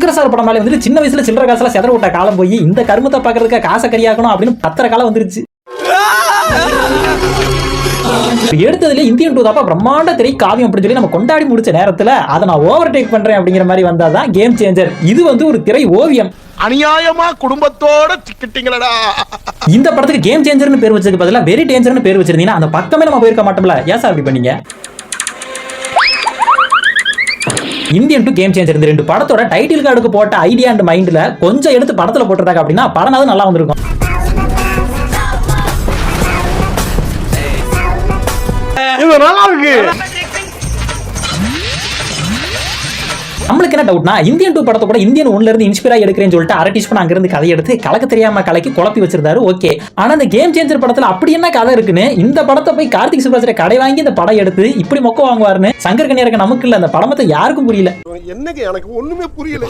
சங்கரசார் படம் மேலே வந்துட்டு சின்ன வயசுல சில்லற காசுல செதற விட்ட காலம் போய் இந்த கருமத்தை பாக்குறதுக்கு காசை கரியாக்கணும் அப்படின்னு பத்திர காலம் வந்துருச்சு. எடுத்ததுல இந்தியன் 2 தாப்பா பிரம்மாண்ட திரை காவியம் அப்படின்னு சொல்லி நம்ம கொண்டாடி முடிச்ச நேரத்துல அதை நான் ஓவர் டேக் பண்றேன் அப்படிங்கிற மாதிரி வந்தாதான் கேம் சேஞ்சர். இது வந்து ஒரு திரை ஓவியம். அநியாயமா குடும்பத்தோட சிக்கிட்டீங்களடா. இந்த படத்துக்கு கேம் சேஞ்சர்னு பேர் வச்சதுக்கு பதிலா வெரி டேஞ்சர்னு பேர் வச்சிருந்தீங்கன்னா அந்த பக்கமே நம்ம போயிருக்க மாட்டோம்ல. ஏன் சார் அப்படி பண்ணீங்க? இந்தியன் 2 கேம் சேஞ்சர் இந்த ரெண்டு படத்தோட டைட்டில் கார்டுக்கு போட்ட ஐடியா அண்ட் மைண்ட்ல கொஞ்சம் எடுத்து படத்துல போட்டுறாங்க அப்படின்னா படமாவது நல்லா வந்திருக்கும். இது நல்லா இருக்கு. நம்மளுக்கு என்ன டவுட்னா இந்தியன் 2 படத்தை கூட இந்தியன் 1ல இருந்து இன்ஸ்பயர் ஆகி எடுக்கிறேன்னு சொல்லிட்டு அரட்டிஷ் பண்ண அங்க இருந்து கதை எடுத்து கலக்க தெரியாம கலக்கி குழப்பி வச்சிருந்தாரு. ஓகே, ஆனா இந்த கேம் சேஞ்சர் படத்துல அப்படி என்ன கதை இருக்குன்னு இந்த படத்தை போய் கார்த்திக் சுப்ராஜ் கடை வாங்கி இந்த படம் எடுத்து இப்படி மொக்க வாங்குவாருன்னு சங்கர் கன்னியாருக்கு நமக்கு இல்ல அந்த படமத்தை யாருக்கும் புரியல. என்னங்க எனக்கு ஒண்ணுமே புரியல.